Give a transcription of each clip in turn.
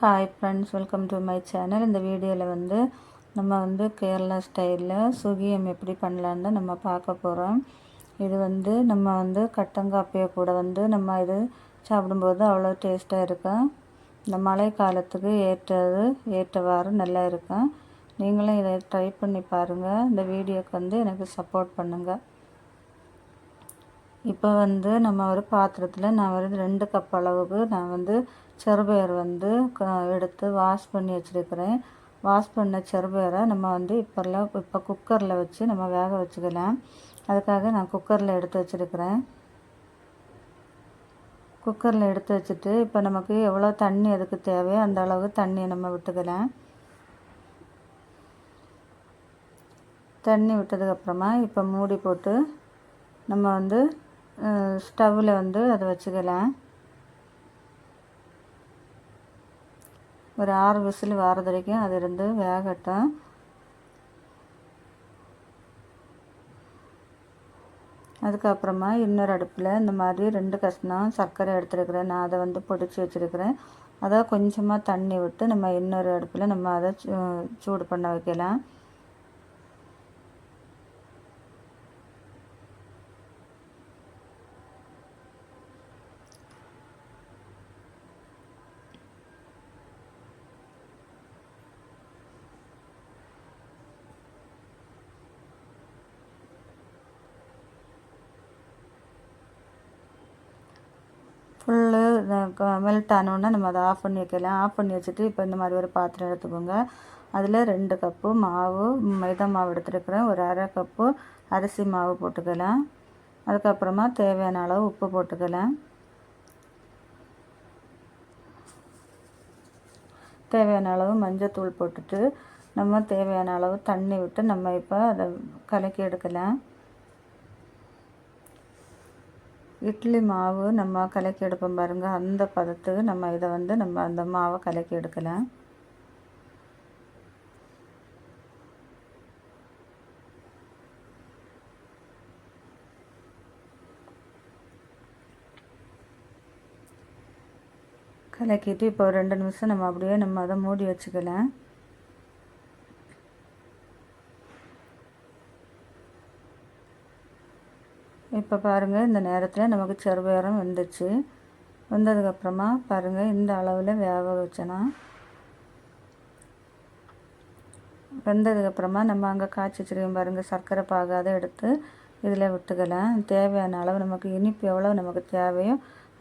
Hi friends, welcome to my channel. இந்த வீடியோவில் நம்ம கேரளா ஸ்டைலில் சுகியம் எப்படி பண்ணலான்னு நம்ம பார்க்க போகிறோம். இது நம்ம கட்டங்காப்பியை கூட நம்ம இது சாப்பிடும்போது அவ்வளோ டேஸ்ட்டாக இருக்கும். இந்த மழை காலத்துக்கு ஏற்றவாறு நல்லா இருக்கும். நீங்களும் இதை ட்ரை பண்ணி பாருங்கள். இந்த வீடியோக்கு எனக்கு சப்போர்ட் பண்ணுங்கள். இப்போ நம்ம ஒரு பாத்திரத்தில் நான் 2 கப் அளவுக்கு நான் செറുപയർ எடுத்து வாஷ் பண்ணி வச்சுருக்கிறேன். வாஷ் பண்ண செறுபயரை நம்ம இப்போ குக்கரில் வச்சு நம்ம வேக வச்சுக்கலாம். அதுக்காக நான் குக்கரில் எடுத்து வச்சுருக்கிறேன். குக்கரில் எடுத்து வச்சுட்டு இப்போ நமக்கு எவ்வளோ தண்ணி அதுக்கு தேவையோ அந்த அளவு தண்ணியை நம்ம விட்டுக்கலாம். தண்ணி விட்டதுக்கப்புறமா இப்போ மூடி போட்டு நம்ம ஸ்டவ்வில் அதை வச்சுக்கலாம். ஒரு 6 விசில் வாரது வரைக்கும் அது இருந்து வேகட்டும். அதுக்கப்புறமா இன்னொரு அடுப்பில் இந்த மாதிரி 2 கஷ்ணம் சர்க்கரை எடுத்துருக்கிறேன். நான் அதை பொடிச்சு வச்சுருக்கிறேன். அதை கொஞ்சமாக தண்ணி விட்டு நம்ம இன்னொரு அடுப்பில் நம்ம அதை சூடு பண்ண வைக்கலாம். ஃபுல்லு மெல்ட் ஆனோன்னா நம்ம அதை ஆஃப் பண்ணி வைக்கலாம். ஆஃப் பண்ணி வச்சுட்டு இப்போ இந்த மாதிரி ஒரு பாத்திரம் எடுத்துக்கோங்க. அதில் 2 கப்பு மாவு, மைதா மாவு எடுத்துருக்கிறேன். ஒரு அரை கப்பு அரிசி மாவு போட்டுக்கலாம். அதுக்கப்புறமா தேவையான அளவு உப்பு போட்டுக்கலாம். தேவையான அளவு மஞ்சத்தூள் போட்டுட்டு நம்ம தேவையான அளவு தண்ணி விட்டு நம்ம இப்போ அதை கலக்கி எடுக்கலாம். இட்லி மாவு நம்ம கலக்கி எடுப்போம் பாருங்கள், அந்த பதத்துக்கு நம்ம இதை நம்ம அந்த மாவை கலக்கி எடுக்கலாம். கலக்கிட்டு இப்போ 2 நிமிஷம் நம்ம அப்படியே நம்ம அதை மூடி வச்சுக்கலாம். இப்போ பாருங்கள், இந்த நேரத்தில் நமக்கு செறுபயரும் வெந்துச்சு. வெந்ததுக்கப்புறமா பாருங்கள், இந்த அளவில் வேக வச்சோன்னா வெந்ததுக்கப்புறமா நம்ம அங்கே காய்ச்சி வச்சுருக்கோம் பாருங்கள் சர்க்கரை பாகு, அதை எடுத்து இதில் விட்டுக்கலாம். தேவையான அளவு நமக்கு இனிப்பு எவ்வளோ நமக்கு தேவையோ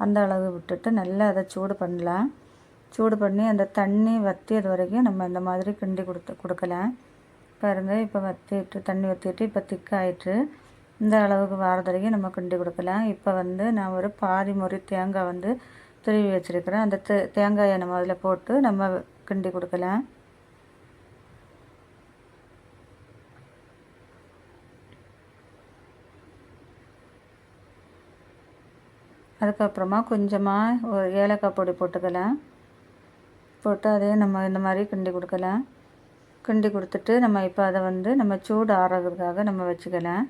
அந்த அளவு விட்டுட்டு நல்லா அதை சூடு பண்ணலாம். சூடு பண்ணி அந்த தண்ணி வற்றியது வரைக்கும் நம்ம இந்த மாதிரி கிண்டி கொடுக்கலாம். பாருங்கள், இப்போ தண்ணி வற்றிட்டு இப்போ திக்காயிட்டு இந்த அளவுக்கு வாரது வரைக்கும் நம்ம கிண்டி கொடுக்கலாம். இப்போ நான் ஒரு பாதி முறி தேங்காய் துருவி வச்சுருக்கிறேன். அந்த தேங்காயை நம்ம அதில் போட்டு நம்ம கிண்டி கொடுக்கலாம். அதுக்கப்புறமா கொஞ்சமாக ஒரு ஏலக்காய் பொடி போட்டுக்கலாம். போட்டு அதையும் நம்ம இந்த மாதிரி கிண்டி கொடுக்கலாம். கிண்டி கொடுத்துட்டு நம்ம இப்போ அதை நம்ம சூடு ஆறுறதுக்காக நம்ம வச்சுக்கலாம்.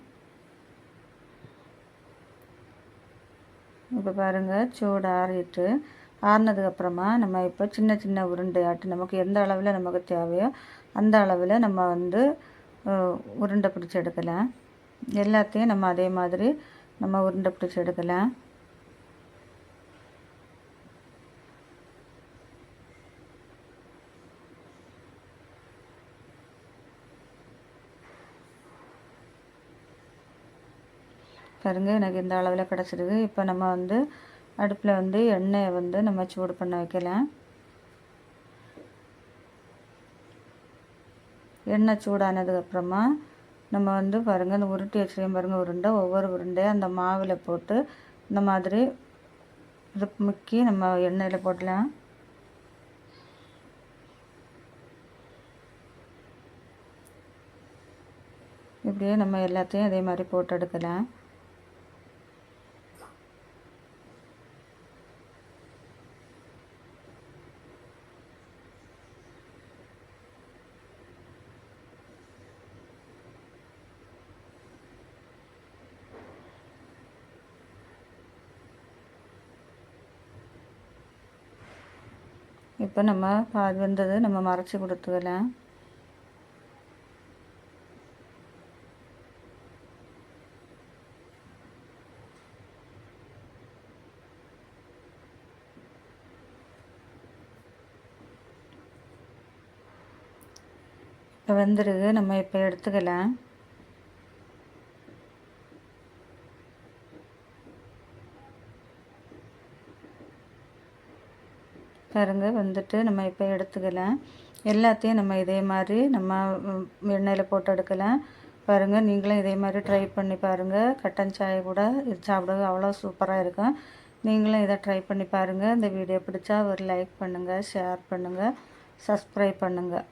இப்போ பாருங்கள், சூடு ஆறினதுக்கப்புறமா நம்ம இப்போ சின்ன சின்ன உருண்டையாட்டு நமக்கு எந்த அளவில் நமக்கு தேவையோ அந்த அளவில் நம்ம உருண்டை பிடிச்சி எடுக்கலாம். எல்லாத்தையும் நம்ம அதே மாதிரி நம்ம உருண்டை பிடிச்சி எடுக்கலாம். பாருங்கள், எனக்கு இந்த அளவில் கிடச்சிருக்கு. இப்போ நம்ம அடுப்பில் எண்ணெயை நம்ம சூடு பண்ண வைக்கலாம். எண்ணெய் சூடானதுக்கப்புறமா நம்ம பாருங்கள், அந்த உருட்டி வச்சுருக்கோம் பாருங்கள் உருண்டை, ஒவ்வொரு உருண்டையாக அந்த மாவில் போட்டு இந்த மாதிரி இது முக்கி நம்ம எண்ணெயில் போடலாம். இப்படியே நம்ம எல்லாத்தையும் அதே மாதிரி போட்டு எடுக்கலாம். இப்போ நம்ம பால் வெந்தது நம்ம மறைச்சி கொடுத்துக்கலாம். இப்போ வெந்துருக்கு, நம்ம இப்போ எடுத்துக்கலாம். பாருங்க வந்துட்டு நம்ம இப்போ எடுத்துக்கலாம். எல்லாத்தையும் நம்ம இதே மாதிரி நம்ம எண்ணெயில் போட்டு எடுக்கலாம். பாருங்கள், நீங்களும் இதே மாதிரி ட்ரை பண்ணி பாருங்கள். கட்டன் சாய் கூட இது சாப்பிட அவ்வளோ சூப்பராக இருக்கும். நீங்களும் இதை ட்ரை பண்ணி பாருங்கள். இந்த வீடியோ பிடிச்சா ஒரு லைக் பண்ணுங்கள், ஷேர் பண்ணுங்கள், சப்ஸ்கிரைப் பண்ணுங்கள்.